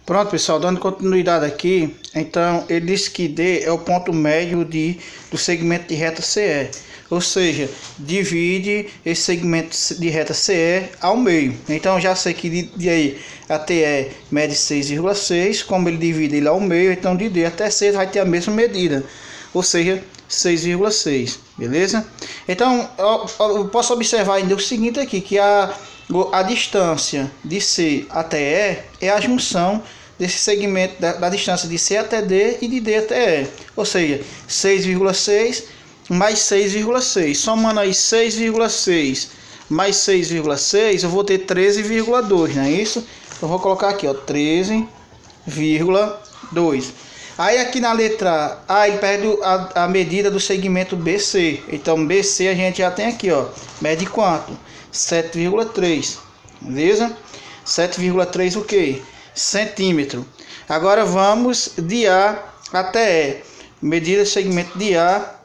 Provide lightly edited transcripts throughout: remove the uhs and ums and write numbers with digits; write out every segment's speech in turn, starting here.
Pronto, pessoal, dando continuidade aqui, então ele diz que D é o ponto médio do segmento de reta CE, ou seja, divide esse segmento de reta CE ao meio. Então já sei que de aí até E mede 6,6, como ele divide ele ao meio, então de D até C vai ter a mesma medida, ou seja, 6,6, beleza? Então eu posso observar ainda o seguinte aqui, que a distância de C até E é a junção desse segmento da distância de C até D e de D até E, ou seja, 6,6 mais 6,6, somando aí 6,6 mais 6,6, eu vou ter 13,2, não é isso? Eu vou colocar aqui, ó, 13,2. Aí aqui na letra A ele pede a medida do segmento BC. Então BC a gente já tem aqui, ó, mede quanto? 7,3, beleza? 7,3 o que? Centímetro. Agora vamos de A até E. Medida do segmento de A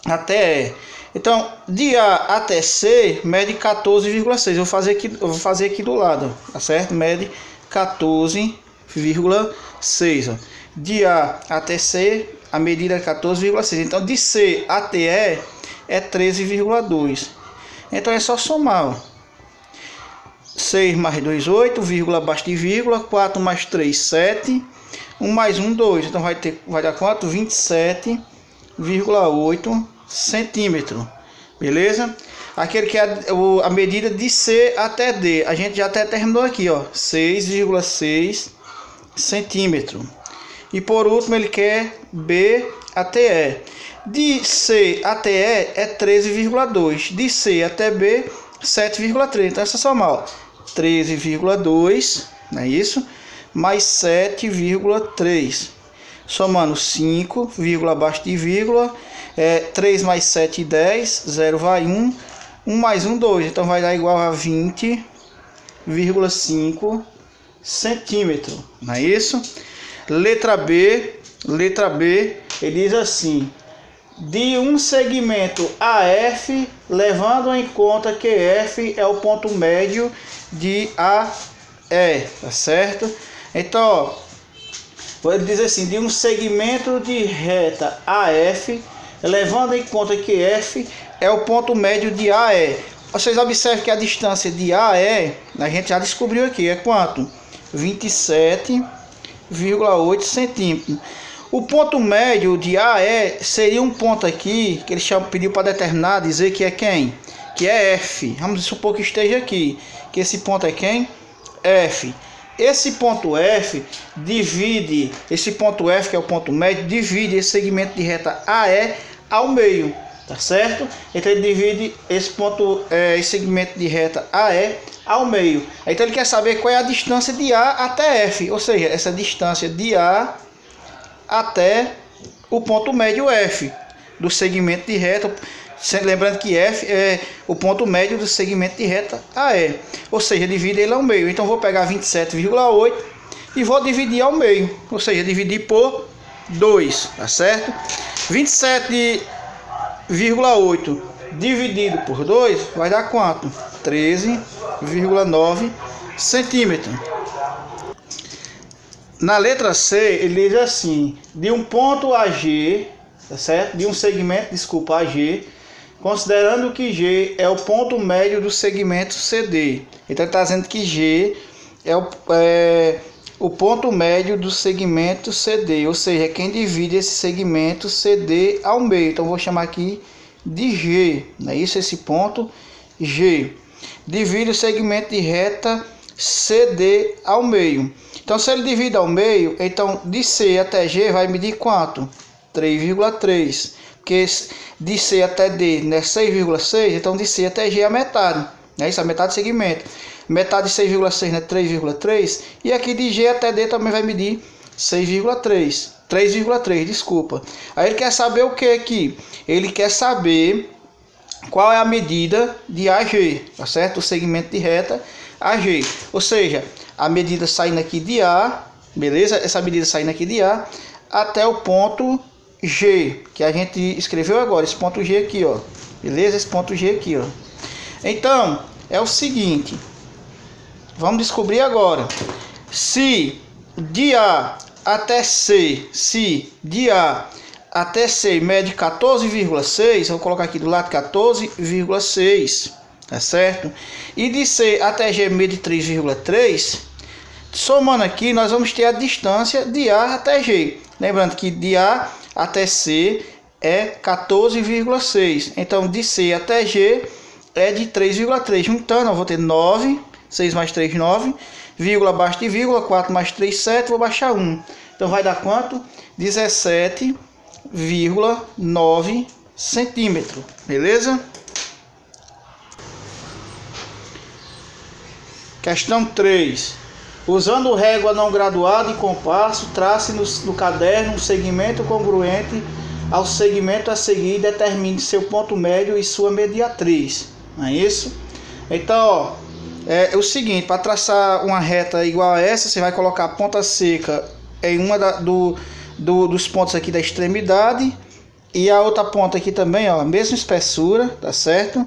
até E. Então, de A até C mede 14,6. Eu vou fazer aqui do lado, tá certo? Mede 14,6. De A até C, a medida é 14,6. Então, de C até E é 13,2. Então, é só somar, ó. 6 mais 2, 8, vírgula abaixo de vírgula, 4 mais 3, 7, 1 mais 1, 2. Então vai dar quanto? 27,8 centímetros, beleza? Aquele que é a medida de C até D, a gente já até terminou aqui, ó, 6,6 centímetros. E por último ele quer B até E. De C até E é 13,2, de C até B 7,3. Então essa somar, ó, 13,2, não é isso? Mais 7,3. Somando 5, vírgula abaixo de vírgula, 3 mais 7, 10, 0 vai 1, 1 mais 1, 2. Então vai dar igual a 20,5 centímetros, não é isso? Letra B, ele diz assim: de um segmento AF, levando em conta que F é o ponto médio de AE, tá certo? Então, ó, pode dizer assim, de um segmento de reta AF, levando em conta que F é o ponto médio de AE. Vocês observam que a distância de AE, a gente já descobriu aqui, é quanto? 27,8 centímetros. O ponto médio de AE seria um ponto aqui, que ele pediu para determinar, dizer que é quem? Que é F. Vamos supor que esteja aqui, que esse ponto é quem? F. Esse ponto F divide, esse ponto F, que é o ponto médio, divide esse segmento de reta AE ao meio, tá certo? Então ele divide esse esse segmento de reta AE ao meio. Então ele quer saber qual é a distância de A até F, ou seja, essa distância de A até o ponto médio F do segmento de reta, lembrando que F é o ponto médio do segmento de reta AE, ou seja, divide ele ao meio. Então vou pegar 27,8 e vou dividir ao meio, ou seja, dividir por 2, tá certo? 27,8 dividido por 2 vai dar quanto? 13,9 centímetros. Na letra C, ele diz assim: de um ponto AG, tá certo? De um segmento, desculpa, AG, considerando que G é o ponto médio do segmento CD. Então ele está dizendo que G é o ponto médio do segmento CD, ou seja, é quem divide esse segmento CD ao meio. Então vou chamar aqui de G, não é isso? Esse ponto G divide o segmento de reta CD ao meio. Então se ele divide ao meio, então de C até G vai medir quanto? 3,3. Porque de C até D, né, 6,6, então de C até G é a metade, né? Isso é a metade do segmento. Metade de 6,6, né, 3,3. E aqui de G até D também vai medir 6,3. 3,3, desculpa. Aí ele quer saber o que aqui? Ele quer saber qual é a medida de AG, tá certo? O segmento de reta AG. Ou seja, a medida saindo aqui de A, beleza? Essa medida saindo aqui de A até o ponto G, que a gente escreveu agora, esse ponto G aqui, ó. Beleza? Esse ponto G aqui, ó. Então, é o seguinte, vamos descobrir agora. Se de A até C, se de A até C mede 14,6, vou colocar aqui do lado 14,6, tá certo? E de C até G mede 3,3, somando aqui nós vamos ter a distância de A até G. Lembrando que de A até C é 14,6, então de C até G é de 3,3. Juntando eu vou ter 9, 6 mais 3, 9, vírgula abaixo de vírgula, 4 mais 3, 7, vou baixar 1. Então vai dar quanto? 17,9 centímetros, beleza? Questão 3. Usando régua não graduada e compasso, trace no caderno um segmento congruente ao segmento a seguir e determine seu ponto médio e sua mediatriz. Não é isso? Então, ó, é o seguinte, para traçar uma reta igual a essa, você vai colocar a ponta seca em uma dos pontos aqui da extremidade e a outra ponta aqui também, ó, a mesma espessura, tá certo?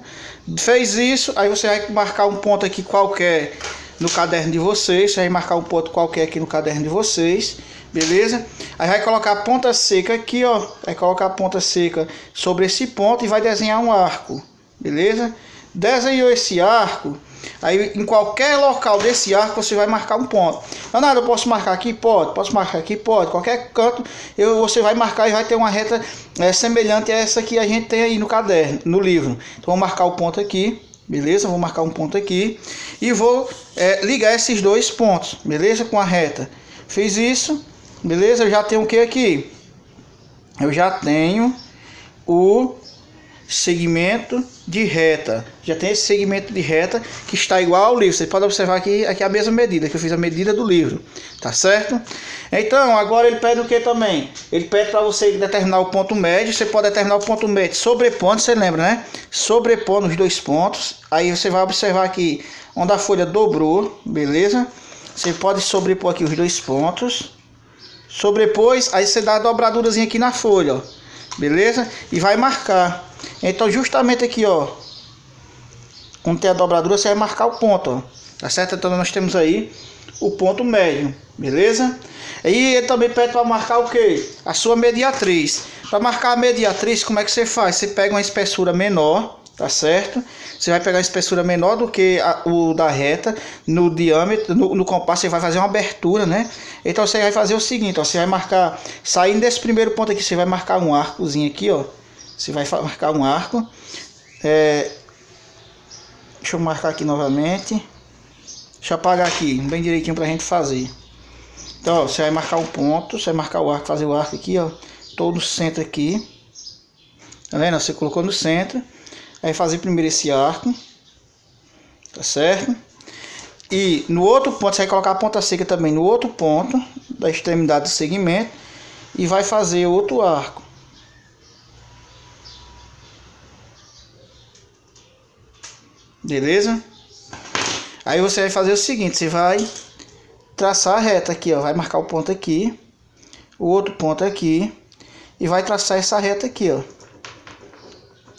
Fez isso, aí você vai marcar um ponto aqui qualquer no caderno de vocês, você vai marcar um ponto qualquer aqui no caderno de vocês, beleza? Aí vai colocar a ponta seca aqui, ó, vai colocar a ponta seca sobre esse ponto e vai desenhar um arco, beleza? Desenhou esse arco, aí em qualquer local desse arco você vai marcar um ponto. Não, eu posso marcar aqui? Pode. Posso marcar aqui? Pode. Qualquer canto você vai marcar e vai ter uma reta semelhante a essa que a gente tem aí no caderno, no livro. Então vou marcar o ponto aqui, beleza? Vou marcar um ponto aqui e vou ligar esses dois pontos, beleza? Com a reta. Fiz isso, beleza? Eu já tenho o que aqui? Eu já tenho o segmento de reta. Já tem esse segmento de reta que está igual ao livro. Você pode observar aqui a mesma medida, que eu fiz a medida do livro, tá certo? Então, agora ele pede o que também? Ele pede para você determinar o ponto médio. Você pode determinar o ponto médio sobrepondo, você lembra, né? Sobrepondo os dois pontos. Aí você vai observar aqui onde a folha dobrou, beleza? Você pode sobrepor aqui os dois pontos. Sobrepôs, aí você dá a dobradurazinha aqui na folha, ó. Beleza? E vai marcar. Então justamente aqui, ó, onde tem a dobradura, você vai marcar o ponto, ó. Tá certo? Então nós temos aí o ponto médio, beleza? E ele também pede para marcar o que? A sua mediatriz. Para marcar a mediatriz, como é que você faz? Você pega uma espessura menor, tá certo? Você vai pegar uma espessura menor do que o da reta, no diâmetro, no compasso você vai fazer uma abertura, né? Então você vai fazer o seguinte, ó, você vai marcar, saindo desse primeiro ponto aqui, você vai marcar um arcozinho aqui, ó. Você vai marcar um arco. Deixa eu marcar aqui novamente. Deixa eu apagar aqui, bem direitinho pra gente fazer. Então, ó, você vai marcar um ponto, você vai marcar o arco, fazer o arco aqui, ó, todo no centro aqui. Tá vendo? Você colocou no centro. Aí fazer primeiro esse arco, tá certo? E no outro ponto você vai colocar a ponta seca também no outro ponto da extremidade do segmento e vai fazer outro arco. Beleza? Aí você vai fazer o seguinte, você vai traçar a reta aqui, ó, vai marcar o ponto aqui, o outro ponto aqui e vai traçar essa reta aqui, ó.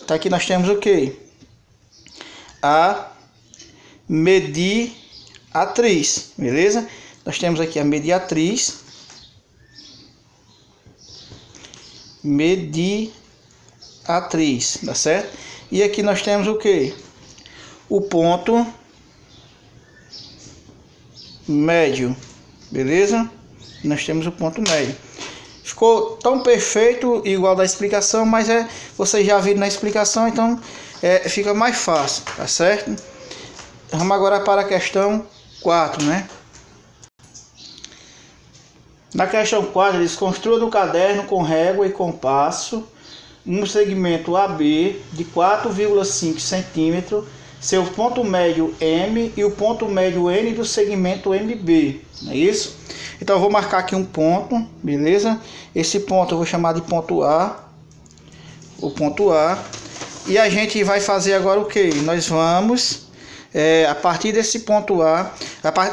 Tá, aqui nós temos o que? A mediatriz, beleza? Nós temos aqui a mediatriz. Mediatriz, tá certo? E aqui nós temos o que? O ponto médio, beleza? Nós temos o ponto médio. Ficou tão perfeito igual da explicação, mas vocês já viram na explicação, então fica mais fácil, tá certo? Vamos agora para a questão 4, né? Na questão 4, eles construam no caderno com régua e compasso um segmento AB de 4,5 cm, seu ponto médio M e o ponto médio N do segmento MB, não é isso? Então eu vou marcar aqui um ponto, beleza? Esse ponto eu vou chamar de ponto A, o ponto A. E a gente vai fazer agora o que? Nós vamos, a partir desse ponto A,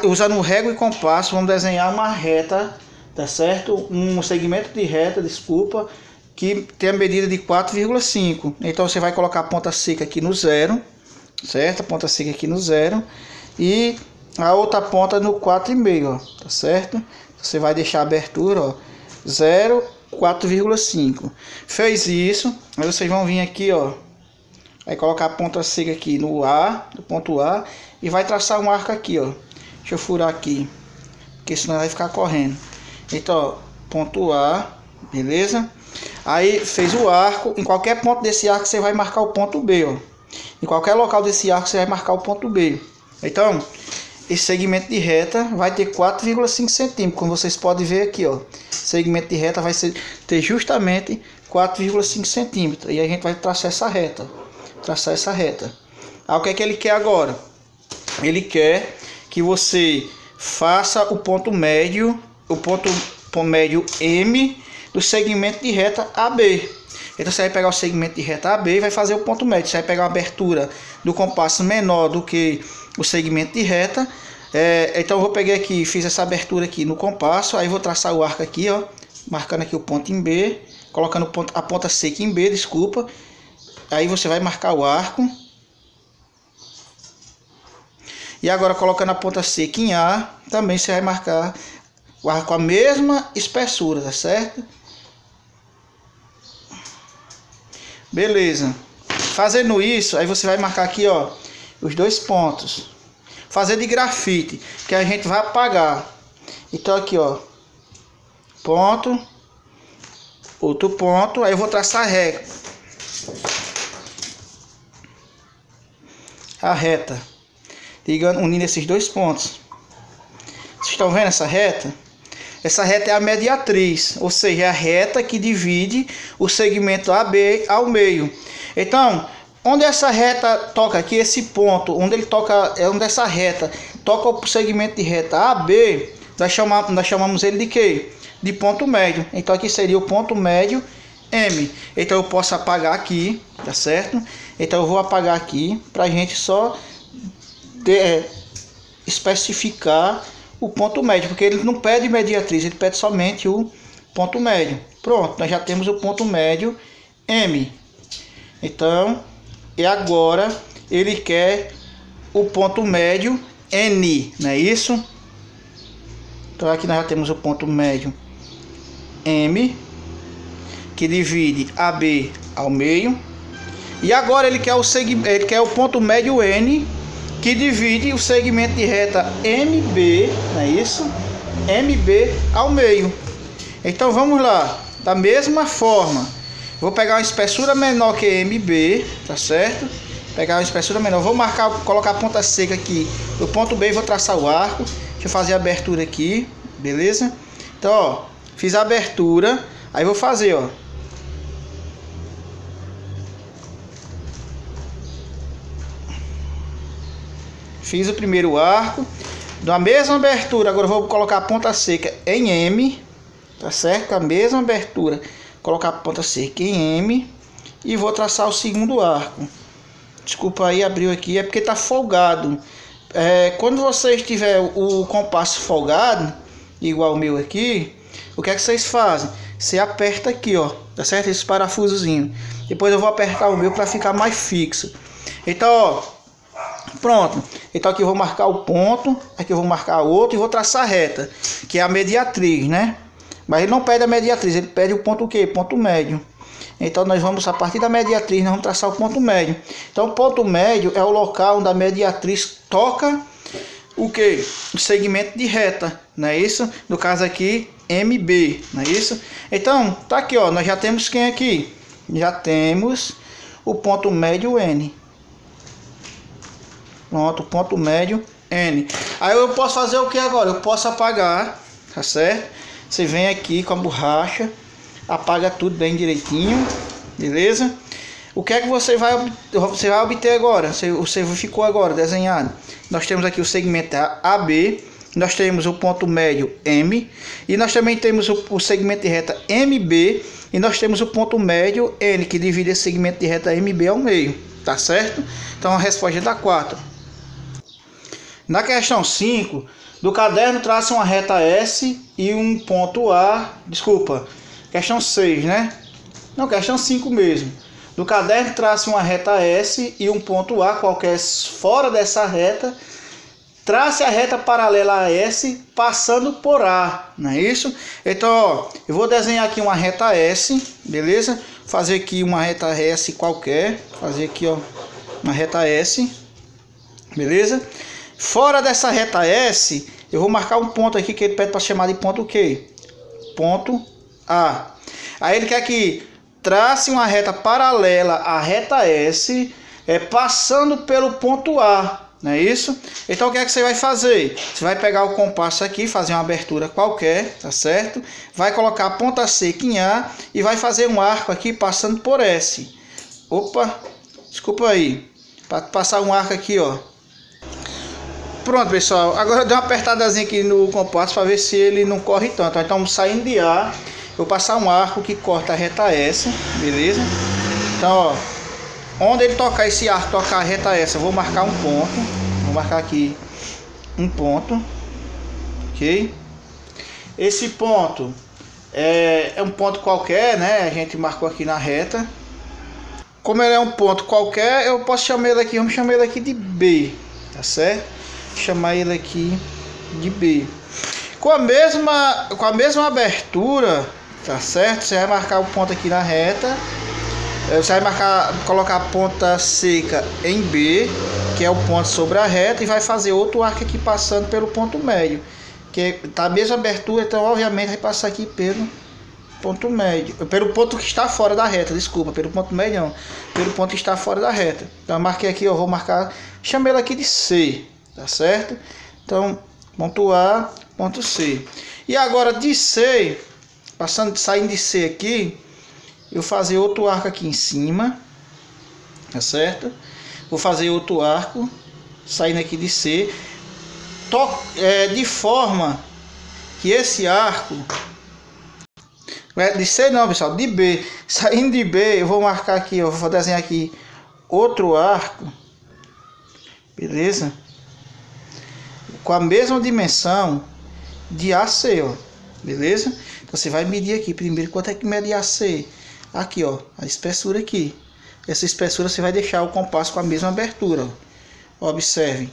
usando régua e compasso, vamos desenhar uma reta, tá certo? Um segmento de reta, desculpa, que tem a medida de 4,5. Então você vai colocar a ponta seca aqui no zero, certo? A ponta seca aqui no zero. E a outra ponta no 4,5, ó, tá certo? Você vai deixar a abertura, ó, 0, 4,5. Fez isso, aí vocês vão vir aqui, ó, vai colocar a ponta seca aqui no A, no ponto A, e vai traçar um arco aqui, ó. Deixa eu furar aqui, porque senão vai ficar correndo. Então, ó, ponto A, beleza? Aí fez o arco, em qualquer ponto desse arco você vai marcar o ponto B, ó. Em qualquer local desse arco você vai marcar o ponto B. Então, esse segmento de reta vai ter 4,5 centímetros, como vocês podem ver aqui, ó. Segmento de reta vai ter justamente 4,5 centímetros. E a gente vai traçar essa reta. Traçar essa reta. Aí o que é que ele quer agora? Ele quer que você faça o ponto médio M do segmento de reta AB. Então você vai pegar o segmento de reta AB e vai fazer o ponto médio. Você vai pegar uma abertura do compasso menor do que o segmento de reta. Então eu vou pegar aqui, fiz essa abertura aqui no compasso. Aí vou traçar o arco aqui, ó, marcando aqui o ponto em B, colocando a ponta seca em B, desculpa. Aí você vai marcar o arco. E agora colocando a ponta seca em A, também você vai marcar o arco com a mesma espessura, tá certo? Beleza. Fazendo isso, aí você vai marcar aqui, ó, os dois pontos. Fazer de grafite, que a gente vai apagar. Então aqui, ó, ponto, outro ponto, aí eu vou traçar a reta, ligando, unindo esses dois pontos. Vocês estão vendo essa reta? Essa reta é a mediatriz, ou seja, é a reta que divide o segmento AB ao meio. Então, onde essa reta toca aqui, esse ponto, onde ele toca, onde essa reta toca o segmento de reta AB, nós chamamos ele de quê? De ponto médio. Então aqui seria o ponto médio M. Então eu posso apagar aqui, tá certo? Então eu vou apagar aqui para a gente só especificar o ponto médio, porque ele não pede mediatriz, ele pede somente o ponto médio. Pronto, nós já temos o ponto médio M. Então, e agora ele quer o ponto médio N, não é isso? Então aqui nós já temos o ponto médio M, que divide AB ao meio. E agora ele quer o ponto médio N, que divide o segmento de reta MB, não é isso? MB ao meio. Então vamos lá, da mesma forma, vou pegar uma espessura menor que MB, tá certo? Pegar uma espessura menor, vou marcar, colocar a ponta seca aqui do ponto B e vou traçar o arco. Deixa eu fazer a abertura aqui, beleza? Então, ó, fiz a abertura, aí vou fazer, ó. Fiz o primeiro arco, da mesma abertura, agora eu vou colocar a ponta seca em M, tá certo? A mesma abertura, colocar a ponta seca em M e vou traçar o segundo arco. Desculpa aí, abriu aqui, é porque tá folgado. Quando vocês tiver o compasso folgado, igual o meu aqui, o que é que vocês fazem? Você aperta aqui, ó, tá certo? Esse parafusozinho. Depois eu vou apertar o meu para ficar mais fixo. Então, ó, pronto. Então aqui eu vou marcar o ponto, aqui eu vou marcar outro e vou traçar a reta, que é a mediatriz, né? Mas ele não pede a mediatriz, ele pede o ponto o quê? Ponto médio. Então nós vamos, a partir da mediatriz, nós vamos traçar o ponto médio. Então o ponto médio é o local onde a mediatriz toca o quê? O segmento de reta, não é isso? No caso aqui, MB, não é isso? Então, tá aqui, ó, nós já temos quem aqui? Já temos o ponto médio N. Pronto, ponto médio N. Aí eu posso fazer o que agora? Eu posso apagar, tá certo? Você vem aqui com a borracha, apaga tudo bem direitinho, beleza? O que é que você vai obter agora? Você ficou agora desenhado. Nós temos aqui o segmento AB, nós temos o ponto médio M, e nós também temos o segmento de reta MB, e nós temos o ponto médio N, que divide esse segmento de reta MB ao meio, tá certo? Então a resposta dá 4. Na questão 5, do caderno traça uma reta S e um ponto A, desculpa, questão 6, né? Não, questão 5 mesmo. Do caderno traça uma reta S e um ponto A qualquer fora dessa reta, trace a reta paralela a S passando por A, não é isso? Então, ó, eu vou desenhar aqui uma reta S, beleza? Fazer aqui uma reta S qualquer, fazer aqui, ó, uma reta S, beleza? Fora dessa reta S, eu vou marcar um ponto aqui que ele pede para chamar de ponto o quê? Ponto A. Aí ele quer que trace uma reta paralela à reta S, passando pelo ponto A. Não é isso? Então o que é que você vai fazer? Você vai pegar o compasso aqui, fazer uma abertura qualquer, tá certo? Vai colocar a ponta seca em A e vai fazer um arco aqui passando por S. Opa, desculpa aí. Para passar um arco aqui, ó. Pronto, pessoal. Agora eu dei uma apertadazinha aqui no compasso para ver se ele não corre tanto. Então saindo de A, eu vou passar um arco que corta a reta S, beleza? Então, ó. Onde ele tocar esse arco, tocar a reta S, eu vou marcar um ponto. Vou marcar aqui um ponto. Ok? Esse ponto é um ponto qualquer, né? A gente marcou aqui na reta. Como ele é um ponto qualquer, eu posso chamar ele aqui, vamos chamar ele aqui de B. Tá certo? Vou chamar ele aqui de B. Com a mesma abertura, tá certo? Você vai marcar o ponto aqui na reta. Você vai colocar a ponta seca em B, que é o ponto sobre a reta, e vai fazer outro arco aqui passando pelo ponto médio, que tá a mesma abertura, então obviamente vai passar aqui pelo ponto médio, pelo ponto que está fora da reta, desculpa, pelo ponto médio não, pelo ponto que está fora da reta. Então eu marquei aqui, eu vou marcar, chamei ele aqui de C, tá certo? Então ponto A, ponto C. E agora de C, saindo de C aqui, eu fazer outro arco aqui em cima, tá certo? Vou fazer outro arco saindo aqui de C, de forma que esse arco de C não, pessoal, de B, saindo de B, eu vou marcar aqui, eu vou desenhar aqui outro arco, beleza? Com a mesma dimensão de AC, ó, beleza? Você vai medir aqui primeiro quanto é que mede AC. Aqui, ó, a espessura aqui. Essa espessura você vai deixar o compasso com a mesma abertura, ó. Observe,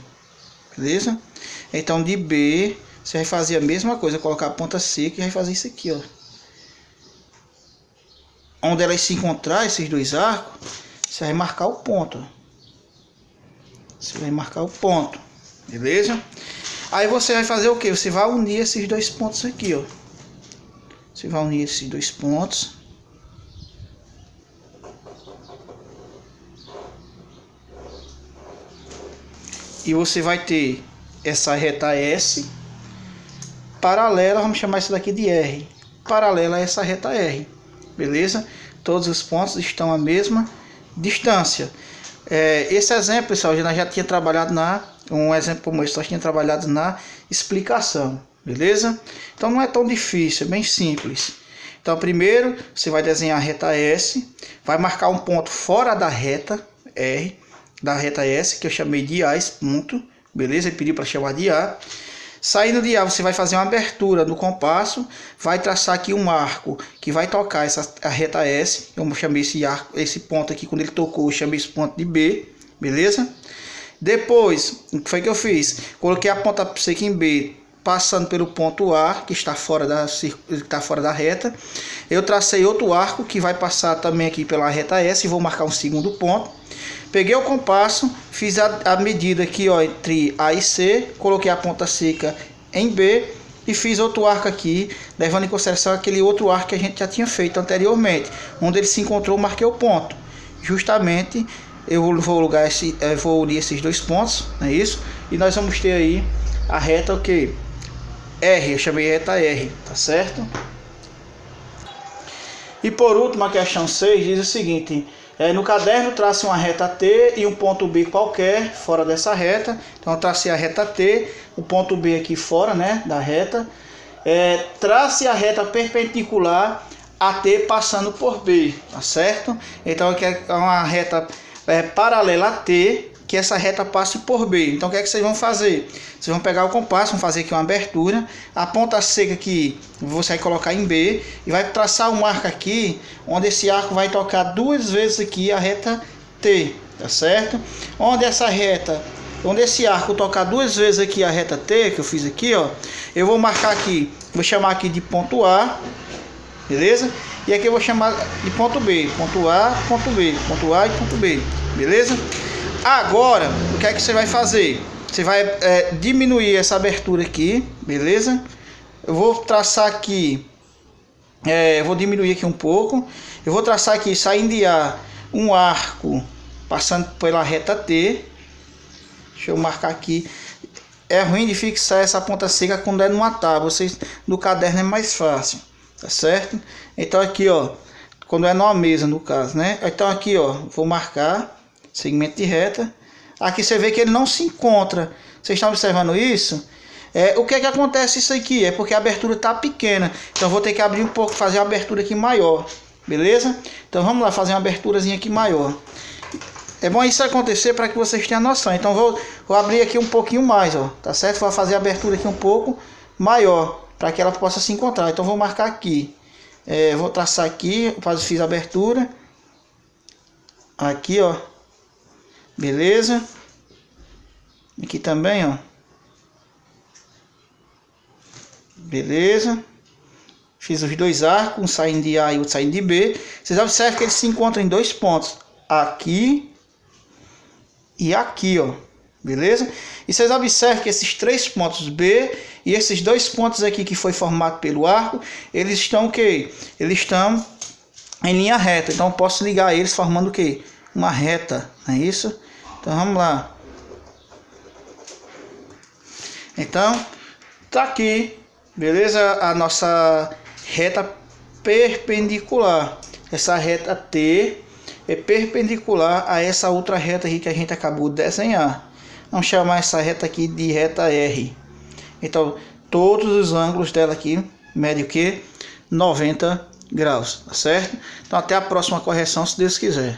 beleza? Então de B, você vai fazer a mesma coisa, colocar a ponta seca e vai fazer isso aqui, ó. Onde elas se encontrar, esses dois arcos, você vai marcar o ponto, ó. Você vai marcar o ponto, beleza? Aí você vai fazer o que? Você vai unir esses dois pontos aqui, ó. Você vai unir esses dois pontos. E você vai ter essa reta S paralela, vamos chamar isso daqui de R, paralela a essa reta R, beleza? Todos os pontos estão à mesma distância. Esse exemplo, pessoal, nós já tinha trabalhado um exemplo como esse, nós tinha trabalhado na explicação, beleza? Então não é tão difícil, é bem simples. Então primeiro você vai desenhar a reta S, vai marcar um ponto fora da reta R, da reta S, que eu chamei de A, esse ponto, beleza? Ele pediu para chamar de A. Saindo de A, você vai fazer uma abertura no compasso, vai traçar aqui um arco que vai tocar a reta S. Eu chamei esse ponto aqui, quando ele tocou, eu chamei esse ponto de B, beleza? Depois, o que foi que eu fiz? Coloquei a ponta seca em B, passando pelo ponto A, que está fora da reta. Eu tracei outro arco que vai passar também aqui pela reta S e vou marcar um segundo ponto. Peguei o compasso, fiz a medida aqui, ó, entre A e C, coloquei a ponta seca em B e fiz outro arco aqui, levando em consideração aquele outro arco que a gente já tinha feito anteriormente, onde ele se encontrou, marquei o ponto. Justamente eu vou unir esses dois pontos, não é isso? E nós vamos ter aí a reta o que? R, eu chamei reta R, tá certo? E por último, a questão 6 diz o seguinte: no caderno trace uma reta T e um ponto B qualquer fora dessa reta. Então eu tracei a reta T, o ponto B aqui fora, né, da reta. Trace a reta perpendicular a T passando por B, tá certo? Então aqui é uma reta paralela a T, que essa reta passe por B. Então o que é que vocês vão fazer? Vocês vão pegar o compasso, vão fazer aqui uma abertura, a ponta seca aqui você vai colocar em B e vai traçar um arco aqui, onde esse arco vai tocar duas vezes aqui a reta T, tá certo? Onde essa reta onde esse arco tocar 2 vezes aqui a reta T, que eu fiz aqui, ó, eu vou marcar aqui, vou chamar aqui de ponto A, beleza? E aqui eu vou chamar de ponto B, ponto A, ponto B, ponto A e ponto B, beleza? Agora, o que é que você vai fazer? Você vai diminuir essa abertura aqui, beleza? Eu vou traçar aqui, eu vou diminuir aqui um pouco. Eu vou traçar aqui, saindo de A, um arco, passando pela reta T. Deixa eu marcar aqui. É ruim de fixar essa ponta seca quando é numa tábua. Vocês, no caderno é mais fácil, tá certo? Então aqui, ó, quando é numa mesa, no caso, né? Então aqui, ó, vou marcar segmento de reta. Aqui você vê que ele não se encontra. Vocês estão observando isso? O que é que acontece isso aqui? É porque a abertura está pequena. Então vou ter que abrir um pouco, fazer uma abertura aqui maior. Beleza? Então vamos lá fazer uma aberturazinha aqui maior. É bom isso acontecer para que vocês tenham noção. Então vou abrir aqui um pouquinho mais, ó. Tá certo? Vou fazer a abertura aqui um pouco maior, para que ela possa se encontrar. Então vou marcar aqui. Vou traçar aqui, fiz a abertura. Aqui, ó. Beleza? Aqui também, ó. Beleza? Fiz os 2 arcos, um saindo de A e outro saindo de B. Vocês observam que eles se encontram em 2 pontos. Aqui e aqui, ó. Beleza? E vocês observam que esses 3 pontos B e esses 2 pontos aqui que foi formado pelo arco, eles estão o quê? Eles estão em linha reta. Então eu posso ligar eles formando o quê? Uma reta, não é isso? Então vamos lá. Então, tá aqui, beleza? A nossa reta perpendicular. Essa reta T é perpendicular a essa outra reta aqui que a gente acabou de desenhar. Vamos chamar essa reta aqui de reta R. Então, todos os ângulos dela aqui medem o que? 90 graus, tá certo? Então, até a próxima correção, se Deus quiser.